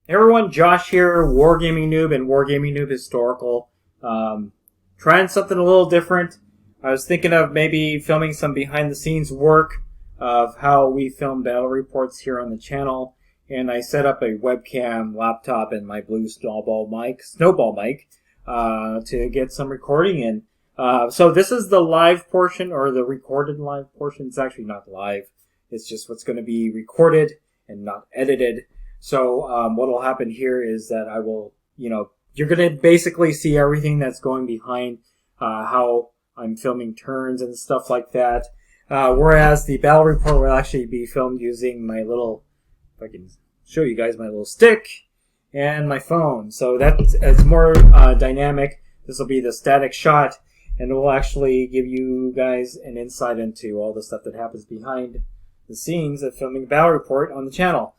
Hey everyone, Josh here, Wargaming Noob and Wargaming Noob Historical. Trying something a little different. I was thinking of maybe filming some behind the scenes work of how we film battle reports here on the channel. And I set up a webcam, laptop, and my blue snowball mic to get some recording in. So this is the live portion, or the recorded live portion. It's actually not live. It's just what's going to be recorded and not edited. So what will happen here is that I will, you're going to basically see everything that's going behind how I'm filming turns and stuff like that. Whereas the battle report will actually be filmed using my little, if I can show you guys, my little stick and my phone. So it's more dynamic. This will be the static shot, and it will actually give you guys an insight into all the stuff that happens behind the scenes of filming a battle report on the channel.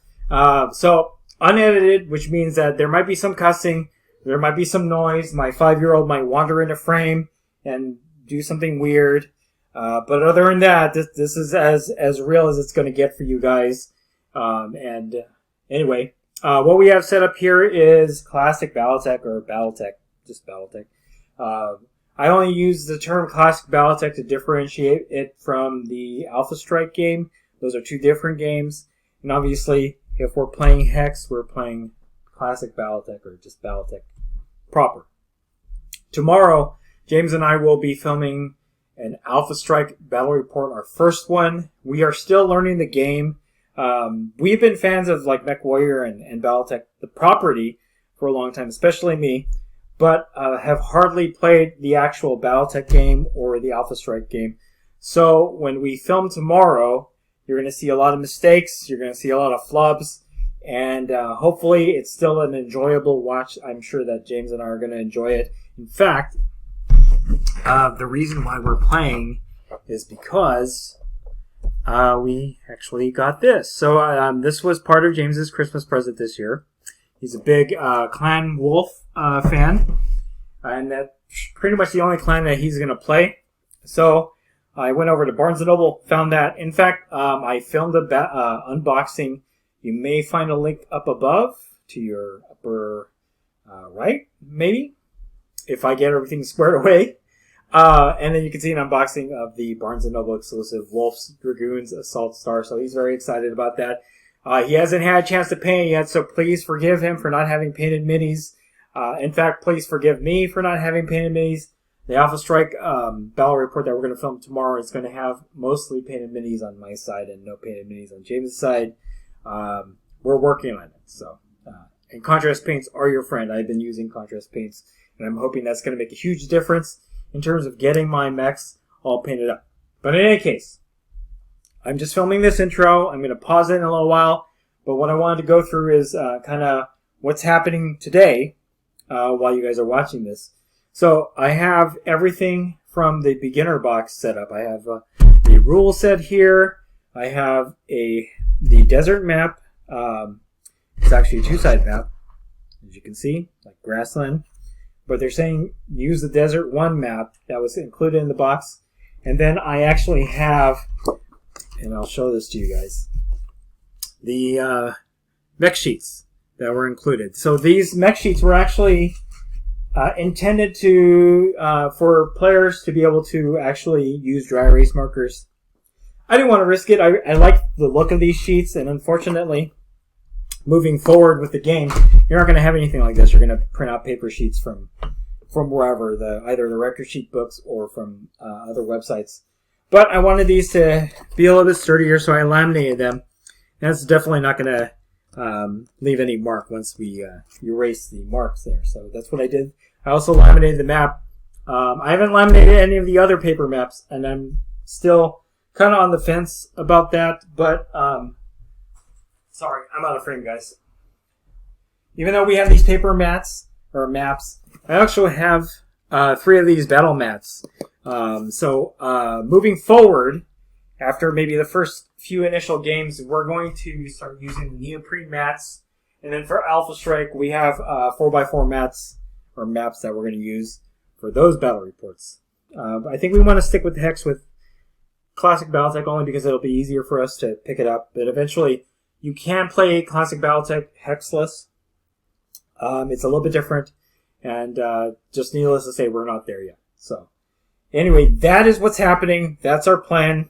So unedited, which means that there might be some cussing, there might be some noise. My 5-year-old might wander into frame and do something weird. But other than that, this is as real as it's going to get for you guys. Anyway, what we have set up here is classic Battletech, or Battletech, just Battletech. I only use the term classic Battletech to differentiate it from the Alpha Strike game. Those are two different games. And obviously, if we're playing Hex, we're playing classic Battletech, or just Battletech proper. Tomorrow, James and I will be filming an Alpha Strike battle report, our first one. We are still learning the game. We've been fans of like MechWarrior and Battletech, the property, for a long time, especially me, but have hardly played the actual Battletech game or the Alpha Strike game. So when we film tomorrow, you're going to see a lot of mistakes. You're going to see a lot of flubs. And hopefully it's still an enjoyable watch. I'm sure that James and I are going to enjoy it. In fact, the reason why we're playing is because we actually got this. So this was part of James's Christmas present this year. He's a big Clan Wolf fan. And that's pretty much the only clan that he's going to play. So I went over to Barnes & Noble, found that. In fact, I filmed a unboxing. You may find a link up above to your upper right, maybe, if I get everything squared away. And then you can see an unboxing of the Barnes & Noble exclusive Wolf's Dragoons Assault Star. So he's very excited about that. He hasn't had a chance to paint yet, so please forgive him for not having painted minis. In fact, please forgive me for not having painted minis. The Alpha Strike battle report that we're going to film tomorrow is going to have mostly painted minis on my side and no painted minis on James' side. We're working on it. So, and contrast paints are your friend. I've been using contrast paints, and I'm hoping that's going to make a huge difference in terms of getting my mechs all painted up. But in any case, I'm just filming this intro. I'm going to pause it in a little while. But what I wanted to go through is kind of what's happening today while you guys are watching this. So I have everything from the beginner box set up. I have the rule set here. I have the desert map. It's actually a two-sided map, as you can see, like grassland. But they're saying use the Desert 1 map that was included in the box. And then I actually have, and I'll show this to you guys, the mech sheets that were included. So these mech sheets were actually intended to for players to be able to actually use dry erase markers. I didn't want to risk it. I like the look of these sheets, and unfortunately, moving forward with the game, you're not going to have anything like this. You're going to print out paper sheets from wherever, either the record sheet books or from other websites. But I wanted these to be a little bit sturdier, so I laminated them. And it's definitely not going to leave any mark once we erase the marks there. So that's what I did. I also laminated the map. I haven't laminated any of the other paper maps, and I'm still kind of on the fence about that. But, sorry, I'm out of frame, guys. Even though we have these paper mats, or maps, I actually have 3 of these battle mats. So moving forward, after maybe the first few initial games, we're going to start using the neoprene mats. And then for Alpha Strike, we have 4x4 mats, or maps that we're going to use for those battle reports. I think we want to stick with the Hex with Classic Battletech only because it'll be easier for us to pick it up. But eventually, you can play Classic Battletech hexless. It's a little bit different, and just needless to say, we're not there yet. So anyway, that is what's happening. That's our plan.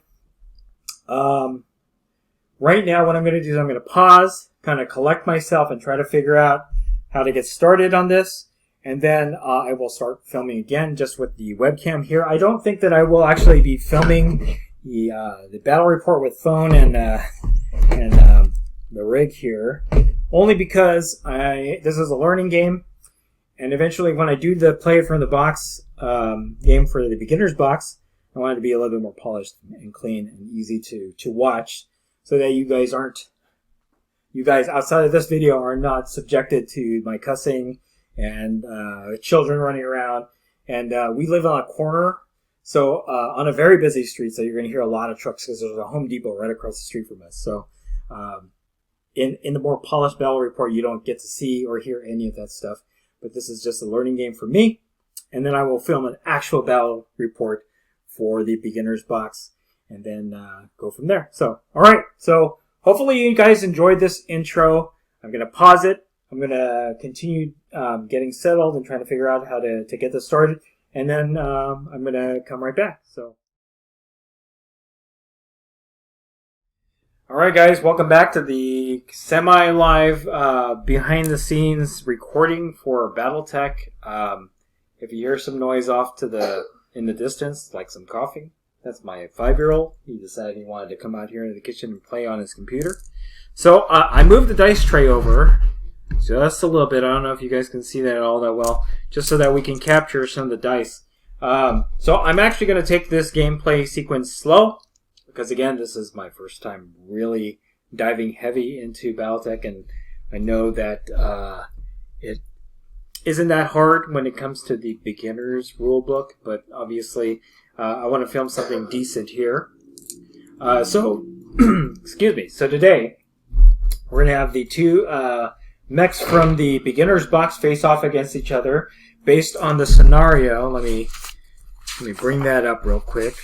Right now, what I'm going to do is I'm going to pause, kind of collect myself, and try to figure out how to get started on this. And then I will start filming again, just with the webcam here. I don't think that I will actually be filming the battle report with phone and the rig here, only because this is a learning game, and eventually when I do the play it from the box game for the beginner's box, I want it to be a little bit more polished and clean and easy to watch, so that you guys outside of this video are not subjected to my cussing and children running around. And we live on a corner, so on a very busy street, so you're going to hear a lot of trucks because there's a Home Depot right across the street from us. So in the more polished battle report, you don't get to see or hear any of that stuff. But this is just a learning game for me. And then I will film an actual battle report for the beginner's box, and then go from there. So, all right. So hopefully you guys enjoyed this intro. I'm going to pause it. I'm going to continue getting settled and trying to figure out how to get this started. And then I'm going to come right back. So, all right, guys, welcome back to the semi-live behind-the-scenes recording for Battletech. If you hear some noise off in the distance, like some coughing, that's my 5-year-old. He decided he wanted to come out here into the kitchen and play on his computer. So I moved the dice tray over just a little bit. I don't know if you guys can see that all that well, just so that we can capture some of the dice. So I'm actually going to take this gameplay sequence slow, because again, this is my first time really diving heavy into Battletech, and I know that it isn't that hard when it comes to the beginner's rule book, but obviously I want to film something decent here. So excuse me. So today we're going to have the two mechs from the beginner's box face off against each other based on the scenario. Let me bring that up real quick.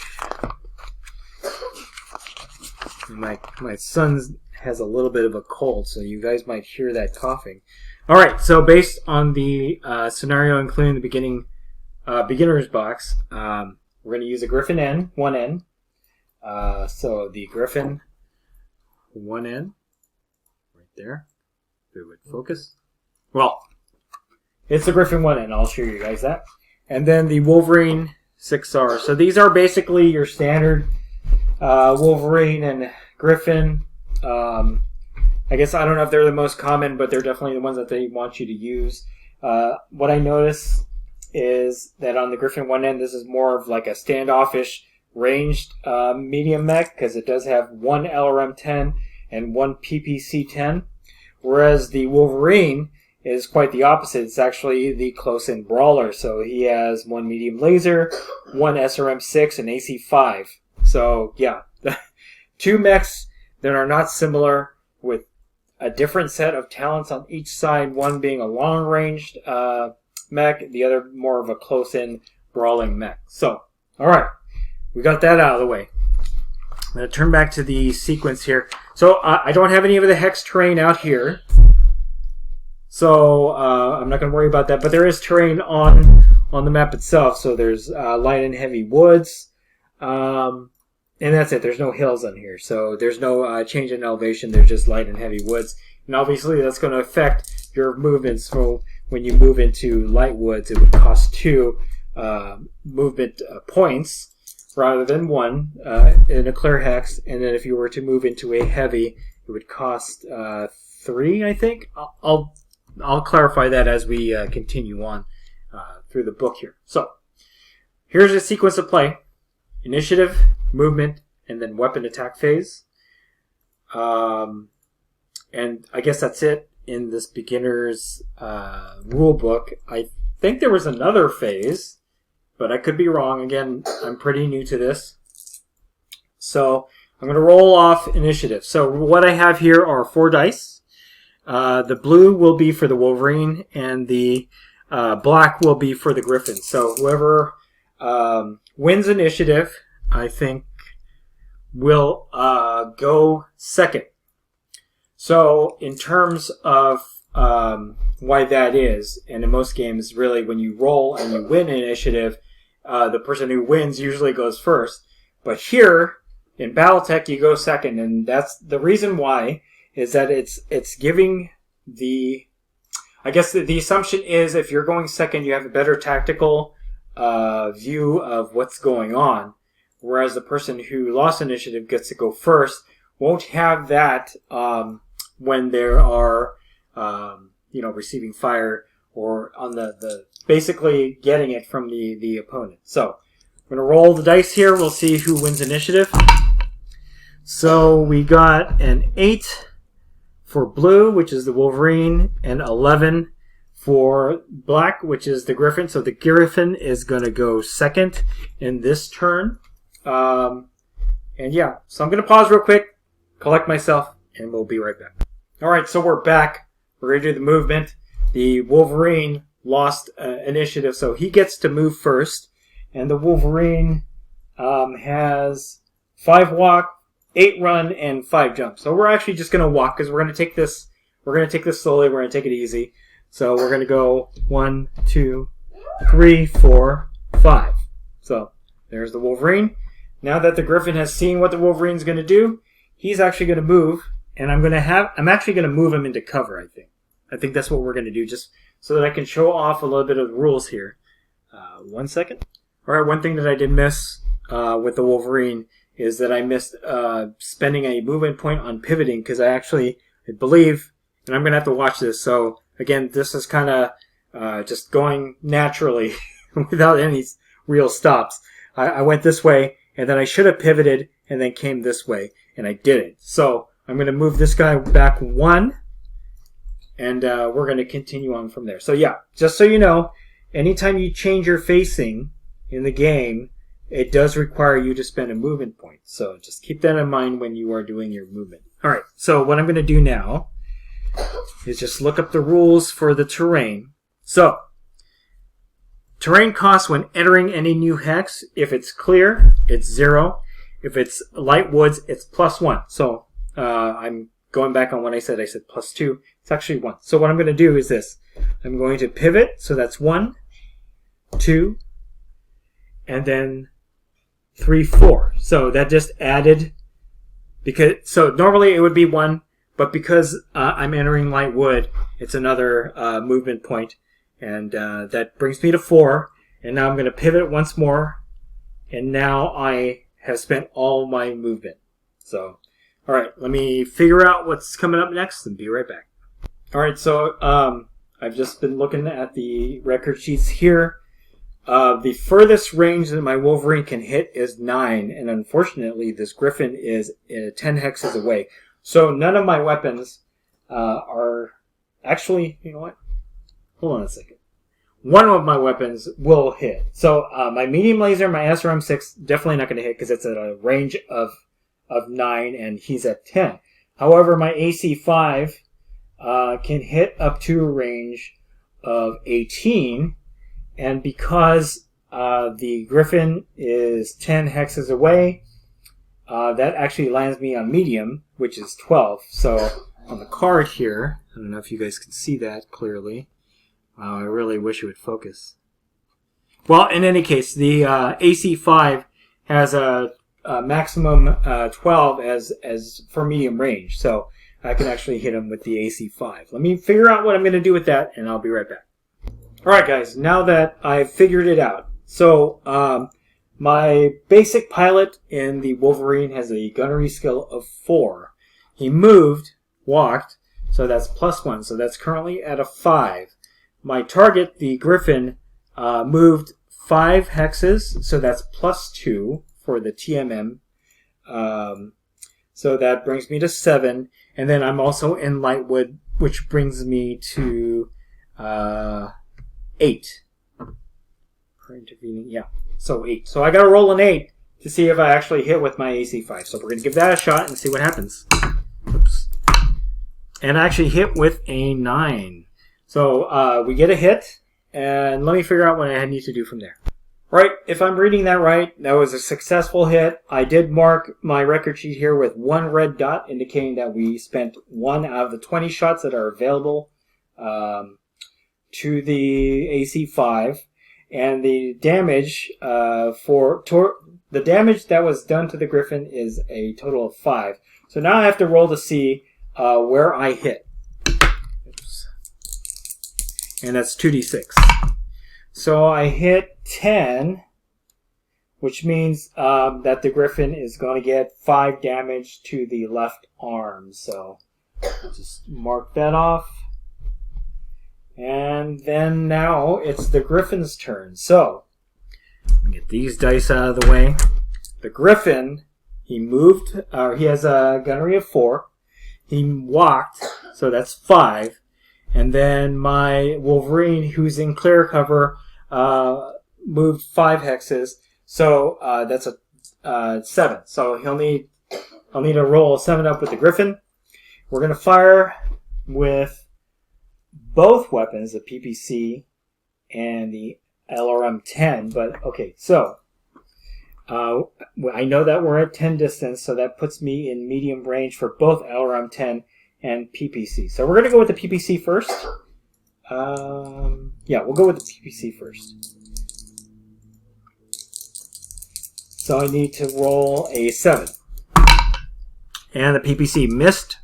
My son has a little bit of a cold, so you guys might hear that coughing. All right, so based on the scenario, including the beginner's box, we're going to use a GRIFFIN N, 1N. So the GRIFFIN 1N, right there. If it would focus. Well, it's the GRIFFIN 1N. I'll show you guys that. And then the Wolverine 6R. So these are basically your standard Wolverine and GRIFFIN. I guess I don't know if they're the most common, but they're definitely the ones that they want you to use. What I notice is that on the GRIFFIN 1N, this is more of like a standoffish ranged medium mech, because it does have one LRM 10 and one PPC 10, whereas the Wolverine is quite the opposite. It's actually the close-in brawler. So he has one medium laser, one SRM 6, and AC 5. So yeah, two mechs that are not similar, with a different set of talents on each side, one being a long-ranged mech, the other more of a close-in brawling mech. So, alright, we got that out of the way. I'm going to turn back to the sequence here. So, I don't have any of the hex terrain out here, so I'm not going to worry about that, but there is terrain on the map itself. So there's light and heavy woods, and that's it. There's no hills on here, so there's no change in elevation. There's just light and heavy woods. And obviously that's going to affect your movements. So when you move into light woods, it would cost 2 movement points rather than 1 in a clear hex. And then if you were to move into a heavy, it would cost 3, I think. I'll clarify that as we continue on through the book here. So here's a sequence of play: initiative, movement, and then weapon attack phase. And I guess that's it in this beginner's rule book. I think there was another phase, but I could be wrong. Again, I'm pretty new to this. So I'm going to roll off initiative. So what I have here are 4 dice. The blue will be for the Wolverine, and the black will be for the GRIFFIN. So whoever wins initiative, I think, will go second. So in terms of why that is. And in most games, really, when you roll and you win initiative, the person who wins usually goes first. But here, in Battletech, you go second. And that's the reason why, is that it's giving the... I guess the assumption is if you're going second, you have a better tactical view of what's going on. Whereas the person who lost initiative gets to go first won't have that when there are, receiving fire or on the basically getting it from the opponent. So I'm going to roll the dice here. We'll see who wins initiative. So we got an 8 for blue, which is the Wolverine, and 11 for black, which is the Griffin. So the Griffin is going to go second in this turn. So I'm going to pause real quick, collect myself, and we'll be right back. All right, so we're back. We're going to do the movement. The Wolverine lost initiative, so he gets to move first. And the Wolverine has 5 walk, 8 run, and 5 jump. So we're actually just going to walk because we're going to take this. We're going to take this slowly. We're going to take it easy. So we're going to go 1, 2, 3, 4, 5. So there's the Wolverine. Now that the Griffin has seen what the Wolverine's going to do, he's actually going to move, and I'm actually going to move him into cover. I think that's what we're going to do, just so that I can show off a little bit of the rules here. 1 second. All right, one thing that I did miss with the Wolverine is that I missed spending a movement point on pivoting, because I believe, and I'm going to have to watch this, so again, this is kind of just going naturally without any real stops. I went this way, and then I should have pivoted and then came this way, and I didn't. So I'm going to move this guy back 1, and we're going to continue on from there. So yeah, just so you know, anytime you change your facing in the game, it does require you to spend a movement point. So just keep that in mind when you are doing your movement. All right, so what I'm going to do now is just look up the rules for the terrain. So, terrain costs when entering any new hex. If it's clear, it's 0. If it's light woods, it's +1. So, I'm going back on what I said. I said +2. It's actually 1. So what I'm going to do is this. I'm going to pivot. So that's 1, 2, and then 3, 4. So that just added, so normally it would be 1, but because I'm entering light wood, it's another movement point, and that brings me to 4. And now I'm going to pivot once more, and now I have spent all my movement. So, all right, let me figure out what's coming up next and be right back. All right, so I've just been looking at the record sheets here. The furthest range that my Wolverine can hit is 9, and unfortunately, this Griffin is 10 hexes away. So none of my weapons are actually, you know what? Hold on a second. One of my weapons will hit. So my medium laser, my SRM6, definitely not going to hit because it's at a range of 9 and he's at 10. However, my AC5 can hit up to a range of 18. And because the Griffin is 10 hexes away, that actually lands me on medium, which is 12. So on the card here, I don't know if you guys can see that clearly. I really wish it would focus. Well, in any case, the AC5 has a maximum 12 as for medium range. So I can actually hit him with the AC5. Let me figure out what I'm going to do with that, and I'll be right back. Alright guys, now that I've figured it out. So, my basic pilot in the Wolverine has a gunnery skill of 4. He walked, so that's +1. So that's currently at a 5. My target, the Griffin, moved 5 hexes, so that's +2 for the TMM. So that brings me to 7. And then I'm also in Lightwood, which brings me to 8. For intervening, yeah. So 8. So I gotta roll an 8 to see if I actually hit with my AC5. So we're gonna give that a shot and see what happens. Oops. And I actually hit with a 9. So we get a hit, and let me figure out what I need to do from there. Right, if I'm reading that right, that was a successful hit. I did mark my record sheet here with 1 red dot, indicating that we spent 1 out of the 20 shots that are available to the AC 5, and the damage the damage that was done to the Griffin is a total of 5. So now I have to roll to see where I hit. Oops. And that's 2d6. So I hit 10, which means that the Griffin is going to get 5 damage to the left arm. So just mark that off. And then now it's the Griffin's turn. So, let me get these dice out of the way. The Griffin, he moved, he has a gunnery of 4. He walked, so that's 5. And then my Wolverine, who's in clear cover, moved 5 hexes. So, that's a 7. So I'll need to roll a 7 up with the Griffin. We're going to fire with both weapons, the PPC and the LRM-10. But, okay, so I know that we're at 10 distance, so that puts me in medium range for both LRM-10 and PPC. So we're going to go with the PPC first. Yeah, we'll go with the PPC first. So I need to roll a 7. And the PPC missed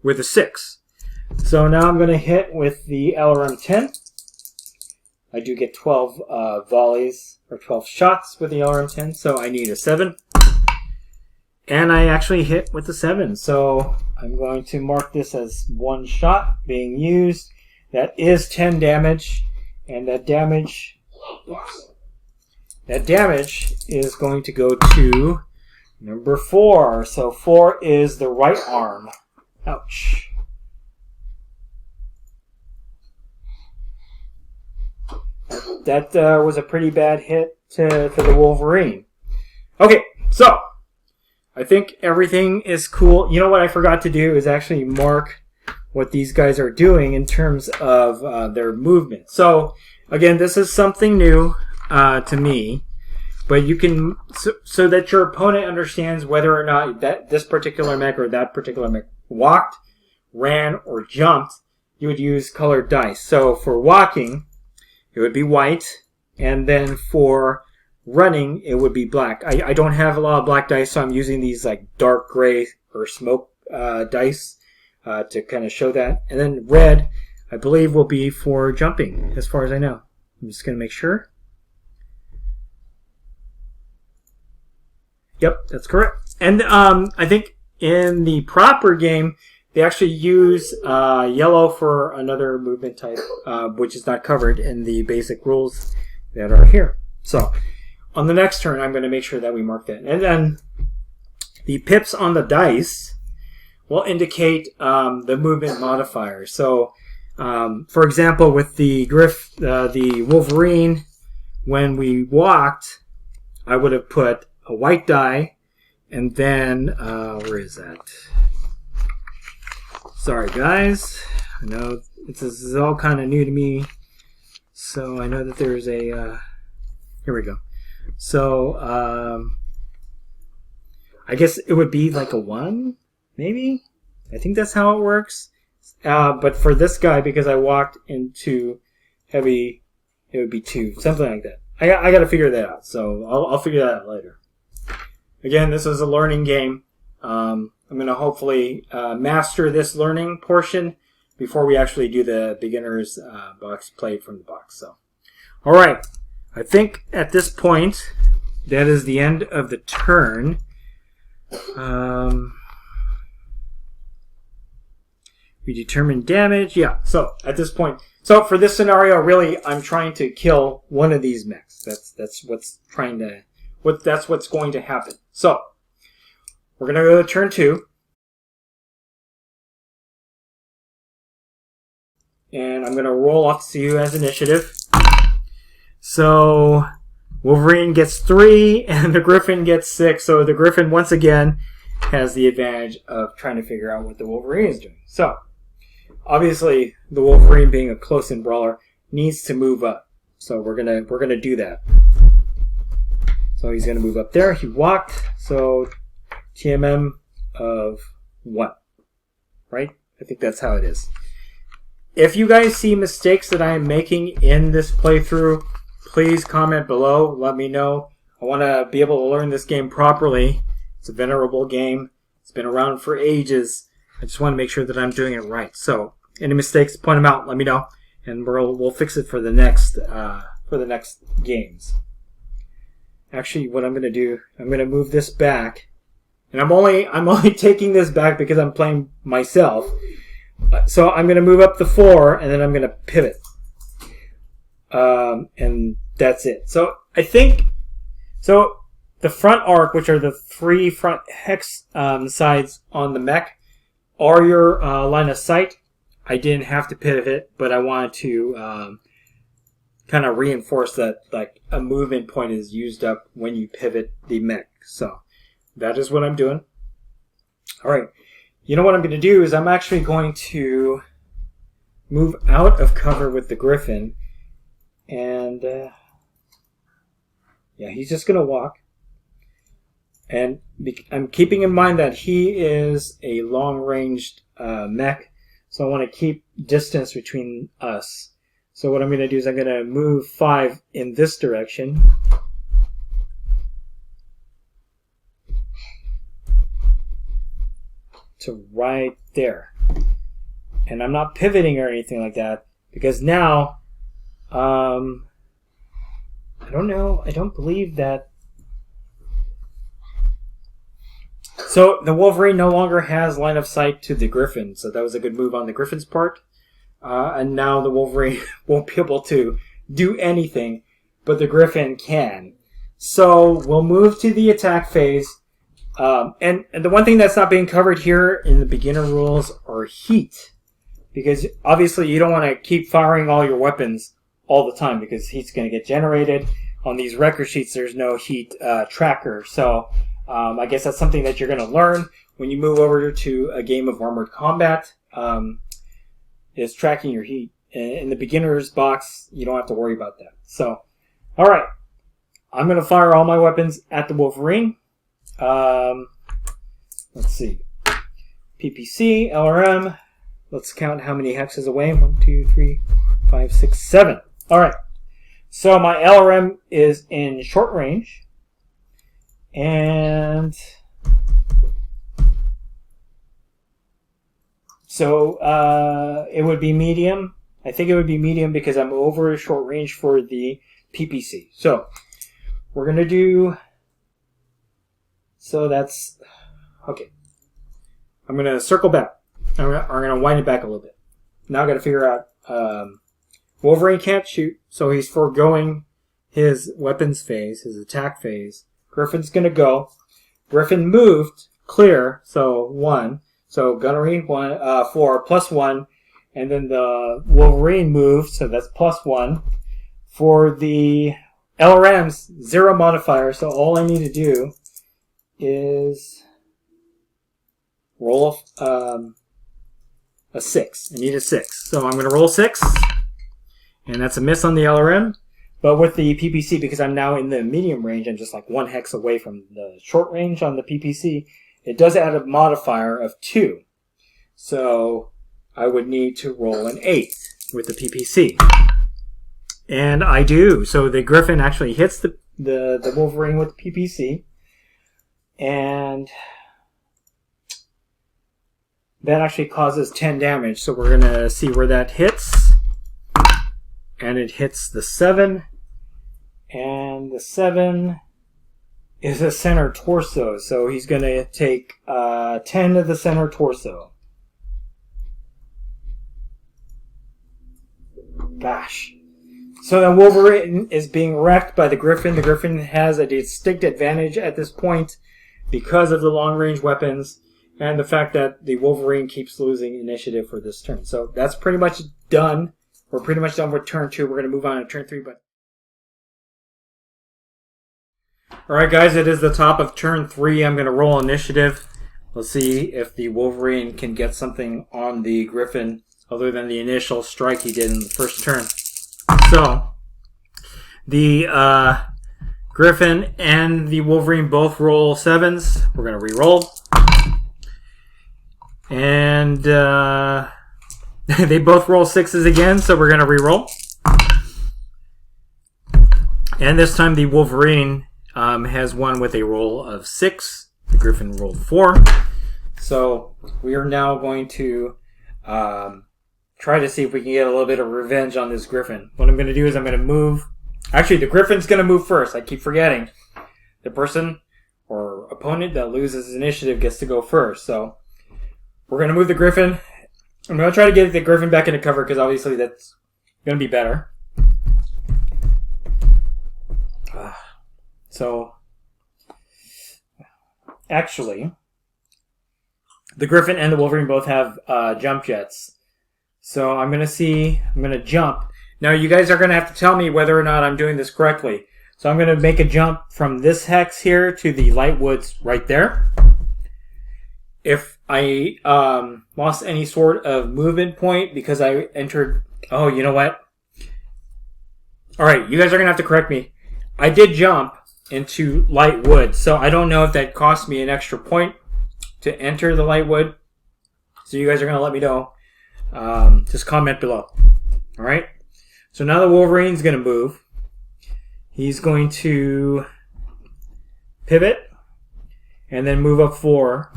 with a 6. So now I'm going to hit with the LRM-10. I do get 12 volleys, or 12 shots with the LRM-10, so I need a 7. And I actually hit with the 7, so I'm going to mark this as 1 shot being used. That is 10 damage, and that damage is going to go to number 4. So 4 is the right arm. Ouch. That was a pretty bad hit to the Wolverine. Okay, so I think everything is cool. You know what I forgot to do is actually mark what these guys are doing in terms of their movement. So again, this is something new to me, but you can so that your opponent understands whether or not that this particular mech or that particular mech walked, ran, or jumped. You would use colored dice. So for walking, it would be white, and then for running, it would be black. I don't have a lot of black dice, so I'm using these like dark gray or smoke dice to kind of show that. And then red, I believe, will be for jumping, as far as I know. I'm just going to make sure. Yep, that's correct. And I think in the proper game, they actually use yellow for another movement type, which is not covered in the basic rules that are here. So, on the next turn, I'm going to make sure that we mark that. And then, the pips on the dice will indicate the movement modifier. So, for example, with the the Wolverine, when we walked, I would have put a white die, and then, where is that? Sorry, guys. I know this is all kind of new to me, so I know that there's a. Here we go. So I guess it would be like a 1, maybe. I think that's how it works. But for this guy, because I walked into heavy, it would be 2, something like that. I got to figure that out. So I'll figure that out later. Again, this is a learning game. I'm going to hopefully master this learning portion before we actually do the beginner's box play from the box. So, all right. I think at this point, that is the end of the turn. We determine damage. Yeah, so at this point. So for this scenario, really, I'm trying to kill one of these mechs. That's what's going to happen. So, we're going to go to turn 2. And I'm going to roll off to see who has initiative. So, Wolverine gets 3, and the Griffin gets 6. So, the Griffin, once again, has the advantage of trying to figure out what the Wolverine is doing. So, obviously, the Wolverine, being a close-in brawler, needs to move up. So, we're gonna do that. So, he's going to move up there. He walked. So, TMM of 1. Right? I think that's how it is. if you guys see mistakes that I am making in this playthrough, please comment below. Let me know. I want to be able to learn this game properly. It's a venerable game. It's been around for ages. I just want to make sure that I'm doing it right. So, any mistakes, point them out. Let me know, and we'll fix it for the next games. Actually, what I'm going to do, I'm going to move this back, and I'm only taking this back because I'm playing myself. So I'm going to move up the 4, and then I'm going to pivot, and that's it. So I think the front arc, which are the 3 front hex sides on the mech, are your line of sight. I didn't have to pivot, but I wanted to kind of reinforce that like a movement point is used up when you pivot the mech. So that is what I'm doing. All right. You know what I'm going to do is I'm actually going to move out of cover with the Griffin, and yeah, he's just going to walk. And I'm keeping in mind that he is a long-ranged mech, so I want to keep distance between us. So what I'm going to do is I'm going to move 5 in this direction. To right there. And I'm not pivoting or anything like that, because now, I don't know, I don't believe that. So the Wolverine no longer has line of sight to the Griffin, so that was a good move on the Griffin's part. And now the Wolverine won't be able to do anything, but the Griffin can. So we'll move to the attack phase. And the one thing that's not being covered here in the beginner rules are heat. Because obviously you don't want to keep firing all your weapons all the time, because heat's going to get generated. On these record sheets, there's no heat tracker. So I guess that's something that you're going to learn when you move over to a game of Armored Combat, is tracking your heat. In the beginner's box, you don't have to worry about that. So, alright. I'm going to fire all my weapons at the Wolverine. Let's see. PPC, LRM. Let's count how many hexes away. 1, 2, 3, 5, 6, 7. Alright. So my LRM is in short range. And so it would be medium. I think it would be medium because I'm over short range for the PPC. So we're going to do... So that's... Okay. I'm going to circle back. I'm going to wind it back a little bit. Now I've got to figure out... Wolverine can't shoot, so he's foregoing his weapons phase, his attack phase. Griffin's going to go. Griffin moved, clear, so 1. So gunnery, 4, plus 1. And then the Wolverine moved, so that's plus 1. For the LRMs, 0 modifier, so all I need to do is roll a 6. I need a 6. So I'm going to roll 6. And that's a miss on the LRM. But with the PPC, because I'm now in the medium range, I'm just like 1 hex away from the short range on the PPC, it does add a modifier of 2. So I would need to roll an 8 with the PPC. And I do. So the Griffin actually hits the Wolverine with the PPC. And that actually causes 10 damage. So we're going to see where that hits. And it hits the 7. And the 7 is a center torso. So he's going to take 10 to the center torso. Gosh. So then Wolverine is being wrecked by the Griffin. The Griffin has a distinct advantage at this point because of the long-range weapons and the fact that the Wolverine keeps losing initiative for this turn. So that's pretty much done. We're pretty much done with turn 2. We're going to move on to turn 3. But alright guys, it is the top of turn 3. I'm going to roll initiative. Let's see if the Wolverine can get something on the Griffin other than the initial strike he did in the first turn. So, the Griffin and the Wolverine both roll 7s. We're going to re-roll. And They both roll 6s again, so we're going to reroll. And this time the Wolverine has one with a roll of 6. The Griffin rolled 4. So we are now going to try to see if we can get a little bit of revenge on this Griffin. What I'm going to do is I'm going to move. Actually, the Griffin's going to move first. I keep forgetting. The person or opponent that loses initiative gets to go first. So we're going to move the Griffin. I'm going to try to get the Griffin back into cover because obviously that's going to be better. So, actually, the Griffin and the Wolverine both have jump jets. So I'm going to jump. Now you guys are going to have to tell me whether or not I'm doing this correctly. So I'm going to make a jump from this hex here to the light woods right there. If I lost any sort of movement point because I entered... Oh, you know what? Alright, you guys are going to have to correct me. I did jump into light wood, so I don't know if that cost me an extra point to enter the light wood. So you guys are going to let me know. Just comment below. Alright? So now the Wolverine's going to move. He's going to pivot and then move up 4.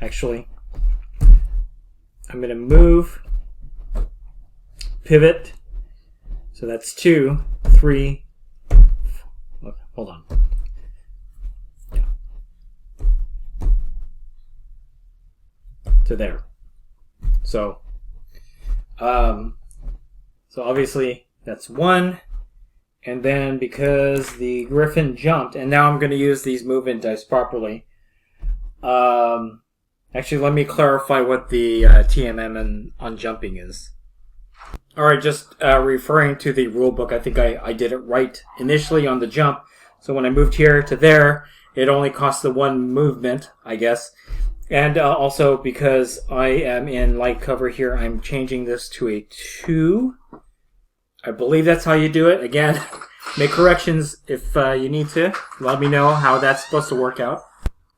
Actually, I'm going to move, pivot, so that's 2, 3, look, hold on. Yeah. To there. So obviously that's 1, and then because the Griffin jumped, and now I'm going to use these movement dice properly. Actually, let me clarify what the TMM on jumping is. Alright, just referring to the rule book, I think I did it right initially on the jump. So when I moved here to there, it only cost the 1 movement, I guess. And also because I am in light cover here, I'm changing this to a 2. I believe that's how you do it. Again, make corrections if you need to. Let me know how that's supposed to work out.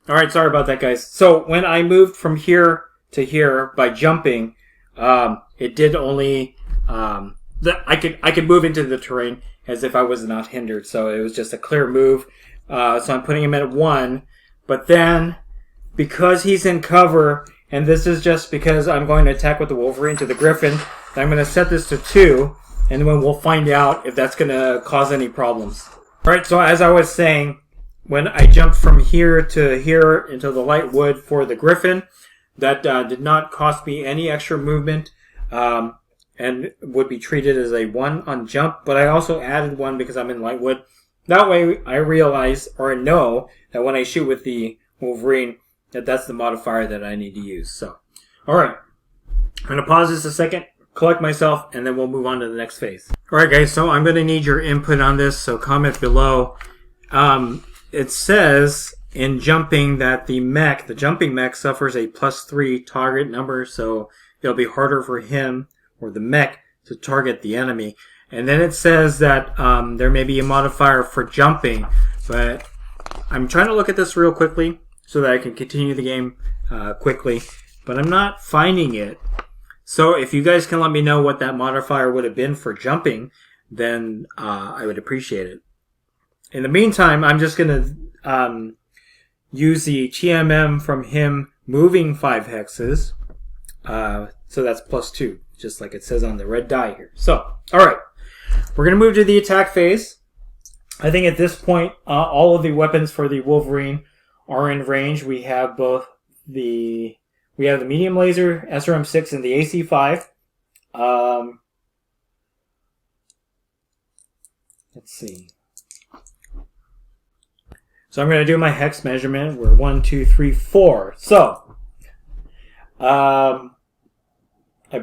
Alright, sorry about that, guys. So when I moved from here to here by jumping, it did only... I could move into the terrain as if I was not hindered. So it was just a clear move. So I'm putting him at 1. But then, because he's in cover, and this is just because I'm going to attack with the Wolverine to the Griffin, I'm going to set this to 2. And then we'll find out if that's going to cause any problems. Alright, so as I was saying... When I jumped from here to here into the light wood for the Griffin, that did not cost me any extra movement and would be treated as a 1 on jump. But I also added 1 because I'm in light wood. That way I realize or know that when I shoot with the Wolverine, that's the modifier that I need to use. So, alright. I'm going to pause this a second, collect myself, and then we'll move on to the next phase. Alright guys, so I'm going to need your input on this, so comment below. It says in jumping that the jumping mech suffers a +3 target number, so it'll be harder for him or the mech to target the enemy. And then it says that there may be a modifier for jumping, but I'm trying to look at this real quickly so that I can continue the game quickly, but I'm not finding it. So if you guys can let me know what that modifier would have been for jumping, then I would appreciate it. In the meantime, I'm just going to use the TMM from him moving 5 hexes. So that's +2, just like it says on the red die here. So, alright. We're going to move to the attack phase. I think at this point, all of the weapons for the Wolverine are in range. We have both the medium laser, SRM-6, and the AC-5. Let's see. So I'm going to do my hex measurement. We're 1, 2, 3, 4. So, I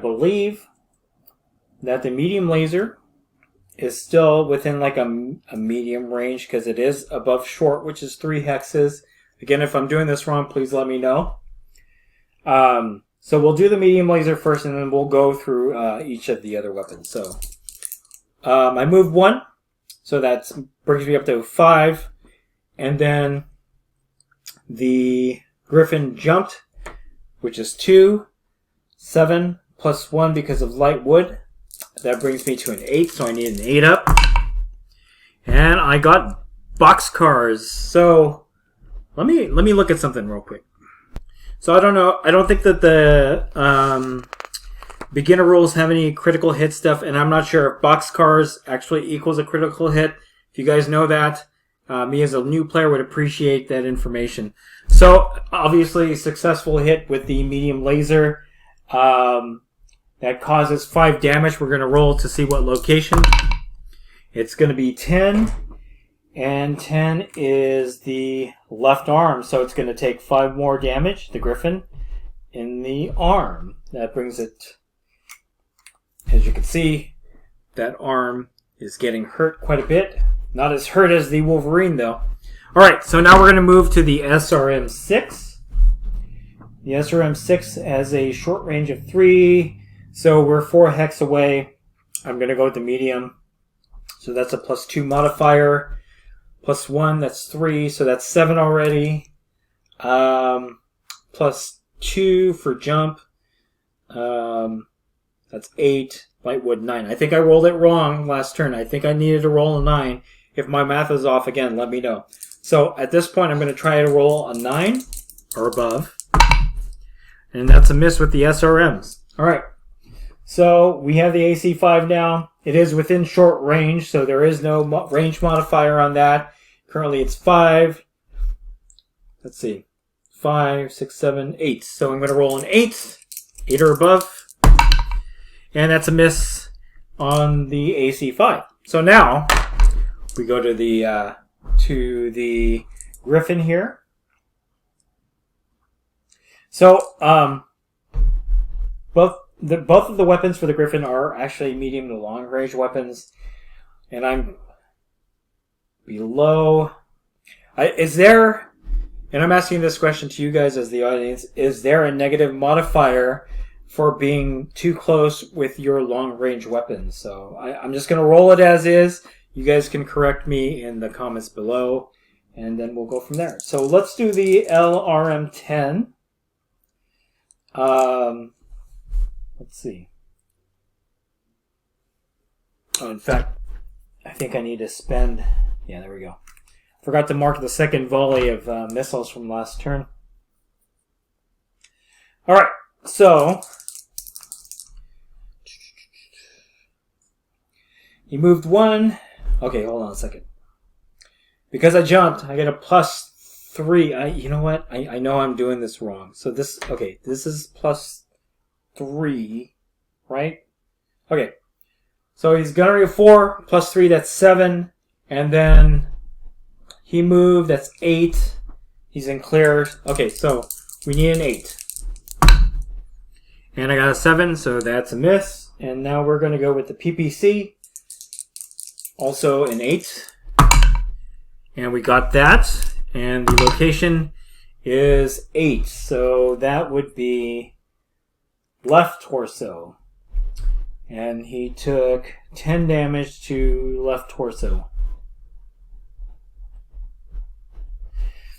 believe that the medium laser is still within like a medium range because it is above short, which is 3 hexes. Again, if I'm doing this wrong, please let me know. So we'll do the medium laser first, and then we'll go through each of the other weapons. So I moved 1, so that brings me up to 5. And then the Griffin jumped, which is 2. 7 plus 1 because of light wood. That brings me to an 8, so I need an 8 up. And I got boxcars. So let me look at something real quick. So I don't know. I don't think that the beginner rules have any critical hit stuff, and I'm not sure if boxcars actually equals a critical hit. If you guys know that, me as a new player would appreciate that information. So obviously, successful hit with the medium laser. That causes 5 damage. We're going to roll to see what location. It's going to be 10. And 10 is the left arm. So it's going to take 5 more damage, the Griffin, in the arm. That brings it, as you can see, that arm is getting hurt quite a bit. Not as hurt as the Wolverine, though. Alright, so now we're going to move to the SRM-6. The SRM-6 has a short range of 3. So we're 4 hex away. I'm going to go with the medium. So that's a +2 modifier. +1, that's 3. So that's 7 already. +2 for jump. That's 8. Lightwood, 9. I think I rolled it wrong last turn. I think I needed to roll a 9. If my math is off again, let me know. So at this point, I'm going to try to roll a 9 or above. And that's a miss with the SRMs. All right. So we have the AC5 now. It is within short range, so there is no range modifier on that. Currently it's 5. Let's see. 5, 6, 7, 8. So I'm going to roll an 8. 8 or above. And that's a miss on the AC5. So now we go to the Griffin here. So both of the weapons for the Griffin are actually medium to long range weapons, and I'm below. Is there? And I'm asking this question to you guys as the audience. Is there a negative modifier for being too close with your long range weapons? So I'm just going to roll it as is. You guys can correct me in the comments below, and then we'll go from there. So let's do the LRM-10. Let's see. Oh, in fact, I think I need to spend. Yeah, there we go. Forgot to mark the second volley of missiles from last turn. All right, so he moved 1. Okay, hold on a second. Because I jumped, I get a +3. You know what? I know I'm doing this wrong. So this, okay, this is +3, right? Okay. So he's gunnery of 4, +3, that's 7. And then he moved, that's 8. He's in clear. Okay, so we need an 8. And I got a 7, so that's a miss. And now we're going to go with the PPC. Also an 8. And we got that. And the location is 8. So that would be left torso. And he took 10 damage to left torso.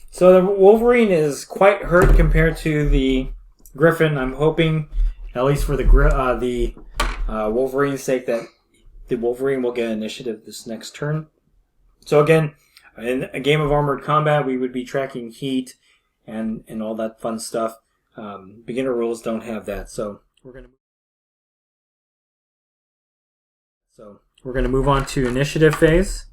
So the Wolverine is quite hurt compared to the Griffin. I'm hoping, at least for the Wolverine's sake, that the Wolverine will get initiative this next turn. So again, in a game of Armored Combat, we would be tracking heat and all that fun stuff. Beginner rules don't have that, so we're gonna move on to initiative phase.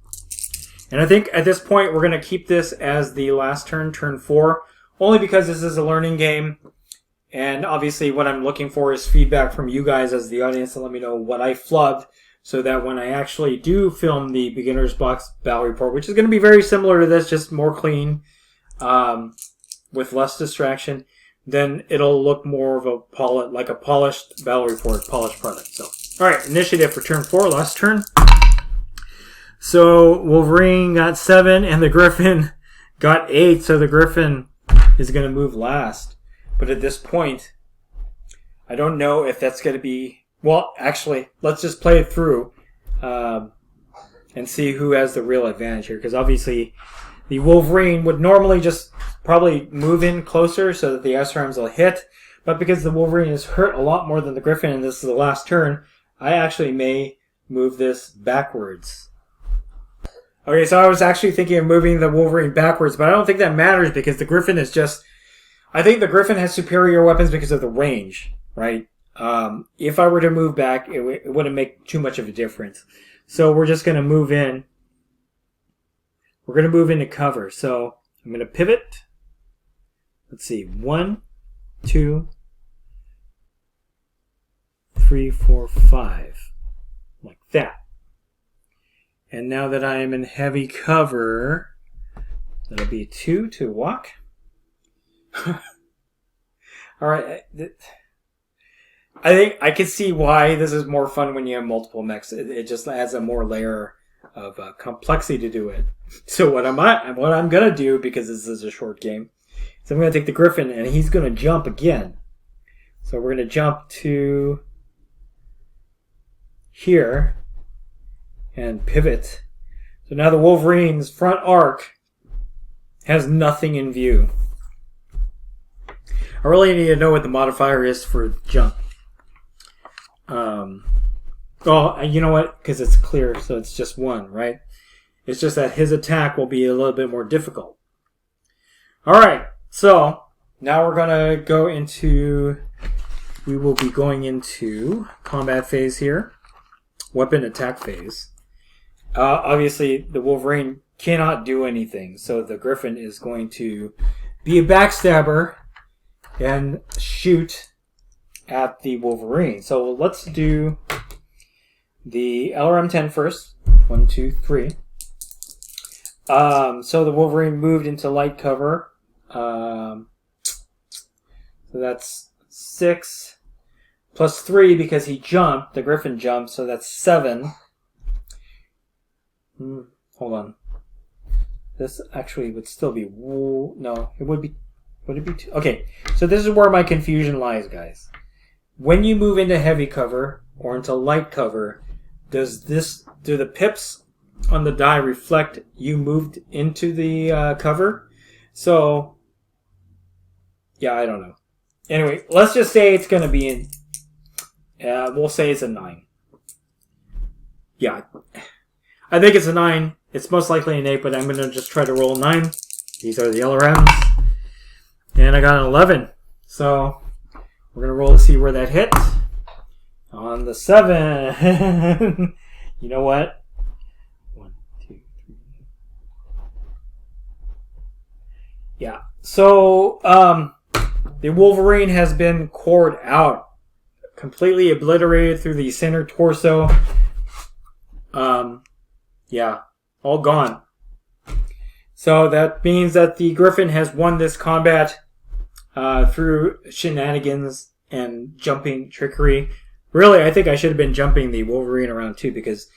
And I think at this point we're gonna keep this as the last turn, turn 4, only because this is a learning game. And obviously what I'm looking for is feedback from you guys as the audience to let me know what I flubbed, so that when I actually do film the beginner's box battle report, which is going to be very similar to this, just more clean, with less distraction, then it'll look more of a polished battle report, polished product. So, all right, initiative for turn 4, last turn. So Wolverine got 7 and the Griffin got 8. So the Griffin is going to move last. But at this point, I don't know if that's going to be. Well, actually, let's just play it through and see who has the real advantage here. Because obviously, the Wolverine would normally just probably move in closer so that the SRMs will hit. But because the Wolverine is hurt a lot more than the Griffin, and this is the last turn, I actually may move this backwards. Okay, so I was actually thinking of moving the Wolverine backwards, but I don't think that matters because the Griffin is just... I think the Griffin has superior weapons because of the range, right? If I were to move back, it wouldn't make too much of a difference. So we're just going to move in. We're going to move into cover. So I'm going to pivot. Let's see. 1, 2, 3, 4, 5. Like that. And now that I am in heavy cover, that'll be 2 to walk. Alright. I think I can see why this is more fun when you have multiple mechs. It just adds a more layer of complexity to do it. So what I'm going to do, because this is a short game, is I'm going to take the Griffin and he's going to jump again. So we're going to jump to here and pivot. So now the Wolverine's front arc has nothing in view. I really need to know what the modifier is for jump. Oh, you know what? Because it's clear, so it's just 1, right? It's just that his attack will be a little bit more difficult. Alright, so now we're going to go into... We will be going into combat phase here. Weapon attack phase. Obviously, the Wolverine cannot do anything, so the Griffin is going to be a backstabber and shoot at the Wolverine. So let's do the LRM-10 first. 1, 2, 3. So the Wolverine moved into light cover. So that's 6 plus 3 because he jumped. The Griffin jumped, so that's 7. Hold on. This actually would still be... No, it would be... Would it be 2? Okay, so this is where my confusion lies, guys. When you move into heavy cover or into light cover, do the pips on the die reflect you moved into the cover? So, yeah, I don't know. Anyway, let's just say it's going to be in... we'll say it's a 9. Yeah, I think it's a 9. It's most likely an 8, but I'm going to just try to roll 9. These are the LRMs. And I got an 11. So we're going to roll to see where that hits. On the 7. You know what? 1, 2, 3. Yeah. So the Wolverine has been cored out. Completely obliterated through the center torso. Yeah. All gone. So that means that the Griffin has won this combat through shenanigans and jumping trickery. Really, I think I should have been jumping the Wolverine around too because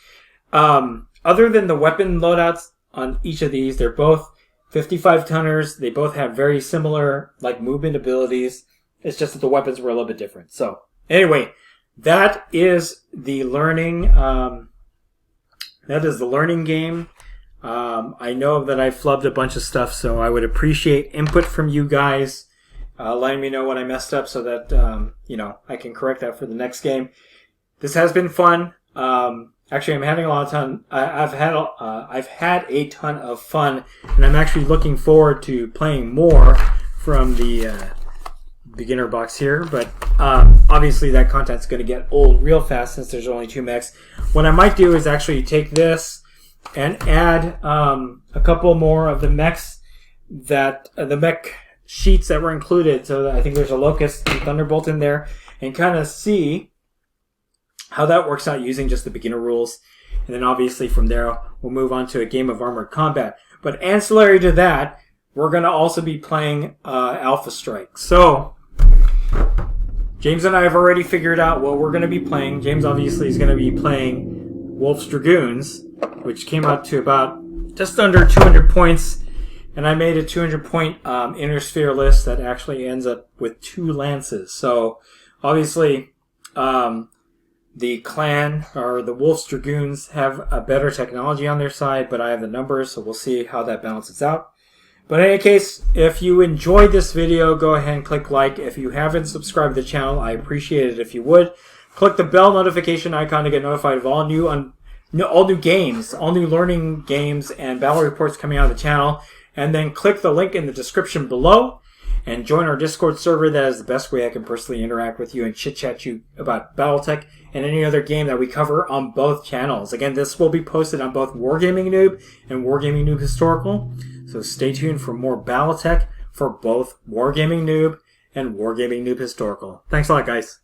other than the weapon loadouts on each of these, they're both 55 tonners. They both have very similar like movement abilities. It's just that the weapons were a little bit different. So anyway, that is the learning. That is the learning game. I know that I flubbed a bunch of stuff, so I would appreciate input from you guys, letting me know what I messed up so that, I can correct that for the next game. This has been fun. Actually, I'm having a lot of fun. I've had a ton of fun, and I'm actually looking forward to playing more from the beginner box here, but obviously that content's going to get old real fast since there's only 2 mechs. What I might do is actually take this and add a couple more of the mechs that the mech sheets that were included. So I think there's a Locust and Thunderbolt in there, and kind of see how that works out using just the beginner rules. And then obviously from there we'll move on to a game of Armored Combat. But ancillary to that, we're going to also be playing Alpha Strike. So James and I have already figured out what we're going to be playing. James obviously is going to be playing Wolf's Dragoons, which came out to about just under 200 points. And I made a 200-point inner sphere list that actually ends up with 2 lances. So obviously the clan, or the Wolf's Dragoons, have a better technology on their side, but I have the numbers, so we'll see how that balances out. But in any case, if you enjoyed this video, go ahead and click like. If you haven't subscribed to the channel, I appreciate it if you would. Click the bell notification icon to get notified of all new games, all new learning games, and battle reports coming out of the channel. And then click the link in the description below and join our Discord server. That is the best way I can personally interact with you and chit-chat you about Battletech and any other game that we cover on both channels. Again, this will be posted on both Wargaming Noob and Wargaming Noob Historical. So stay tuned for more Battletech for both Wargaming Noob and Wargaming Noob Historical. Thanks a lot, guys.